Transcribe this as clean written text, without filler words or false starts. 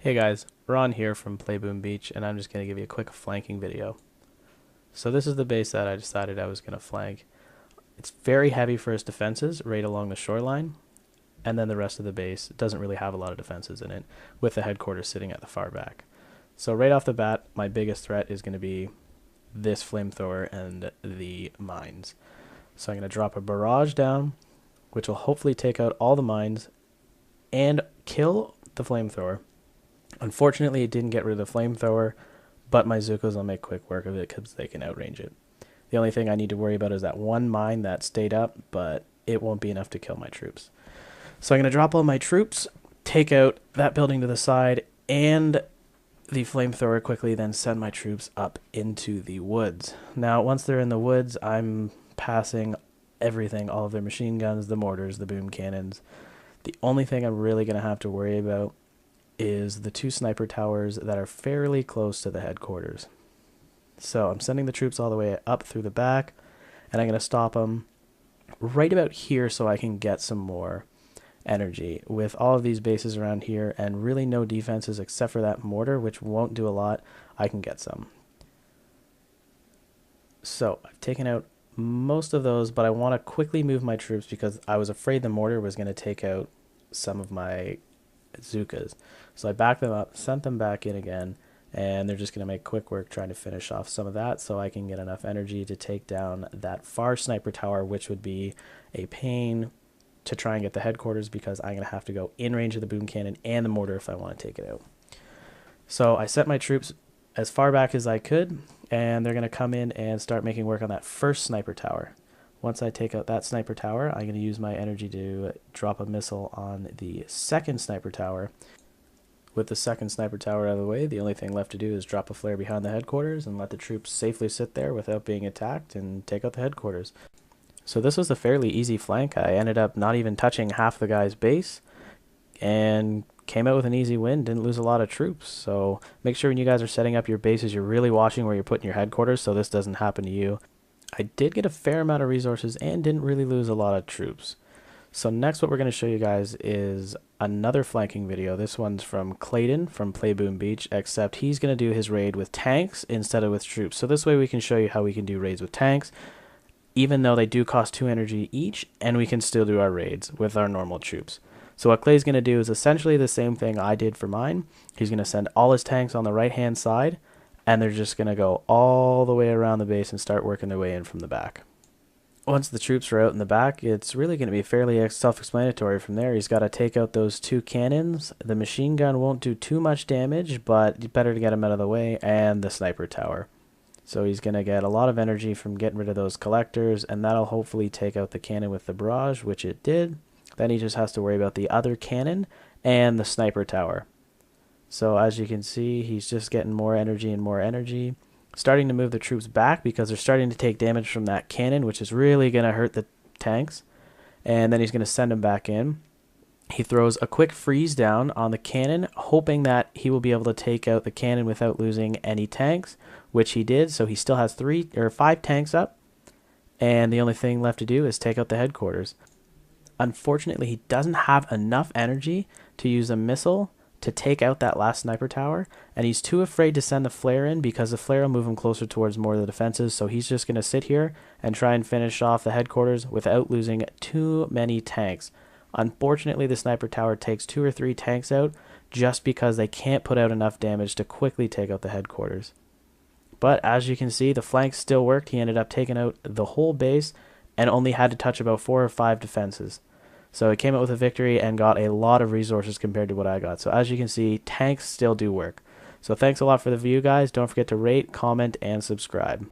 Hey guys, Ron here from Playboom Beach, and I'm just going to give you a quick flanking video. So this is the base that I decided I was going to flank. It's very heavy for its defenses right along the shoreline, and then the rest of the base doesn't really have a lot of defenses in it, with the headquarters sitting at the far back. So right off the bat, my biggest threat is going to be this flamethrower and the mines. So I'm going to drop a barrage down, which will hopefully take out all the mines and kill the flamethrower. Unfortunately, it didn't get rid of the flamethrower, but my Zuccos will make quick work of it because they can outrange it. The only thing I need to worry about is that one mine that stayed up, but it won't be enough to kill my troops. So I'm going to drop all my troops, take out that building to the side, and the flamethrower quickly, then send my troops up into the woods. Now, once they're in the woods, I'm passing everything, all of their machine guns, the mortars, the boom cannons. The only thing I'm really going to have to worry about is the two sniper towers that are fairly close to the headquarters. So I'm sending the troops all the way up through the back, and I'm going to stop them right about here so I can get some more energy. With all of these bases around here and really no defenses except for that mortar, which won't do a lot, I can get some. So I've taken out most of those, but I want to quickly move my troops because I was afraid the mortar was going to take out some of my Zuccas. So I backed them up, sent them back in again, and they're just going to make quick work trying to finish off some of that so I can get enough energy to take down that far sniper tower, which would be a pain to try and get the headquarters because I'm going to have to go in range of the boom cannon and the mortar if I want to take it out. So I sent my troops as far back as I could, and they're going to come in and start making work on that first sniper tower. Once I take out that sniper tower, I'm going to use my energy to drop a missile on the second sniper tower. With the second sniper tower out of the way, the only thing left to do is drop a flare behind the headquarters and let the troops safely sit there without being attacked and take out the headquarters. So this was a fairly easy flank. I ended up not even touching half the guy's base and came out with an easy win, didn't lose a lot of troops. So make sure when you guys are setting up your bases, you're really watching where you're putting your headquarters so this doesn't happen to you. I did get a fair amount of resources and didn't really lose a lot of troops. So next what we're going to show you guys is another flanking video. This one's from Clayton from Playboom Beach, except he's going to do his raid with tanks instead of with troops. So this way we can show you how we can do raids with tanks, even though they do cost 2 energy each, and we can still do our raids with our normal troops. So what Clay's going to do is essentially the same thing I did for mine. He's going to send all his tanks on the right-hand side, and they're just going to go all the way around the base and start working their way in from the back. Once the troops are out in the back, it's really going to be fairly self-explanatory from there. He's got to take out those 2 cannons. The machine gun won't do too much damage, but better to get him out of the way, and the sniper tower. So he's going to get a lot of energy from getting rid of those collectors, and that'll hopefully take out the cannon with the barrage, which it did. Then he just has to worry about the other cannon and the sniper tower. So as you can see, he's just getting more energy and more energy. Starting to move the troops back because they're starting to take damage from that cannon, which is really going to hurt the tanks. And then he's going to send them back in. He throws a quick freeze down on the cannon, hoping that he will be able to take out the cannon without losing any tanks, which he did. So he still has 5 tanks up, and the only thing left to do is take out the headquarters. Unfortunately, he doesn't have enough energy to use a missile to take out that last sniper tower, and he's too afraid to send the flare in because the flare will move him closer towards more of the defenses. So he's just going to sit here and try and finish off the headquarters without losing too many tanks. Unfortunately, the sniper tower takes 2 or 3 tanks out just because they can't put out enough damage to quickly take out the headquarters. But as you can see, the flanks still worked. He ended up taking out the whole base and only had to touch about 4 or 5 defenses. So he came out with a victory and got a lot of resources compared to what I got. So as you can see, tanks still do work. So thanks a lot for the view, guys. Don't forget to rate, comment, and subscribe.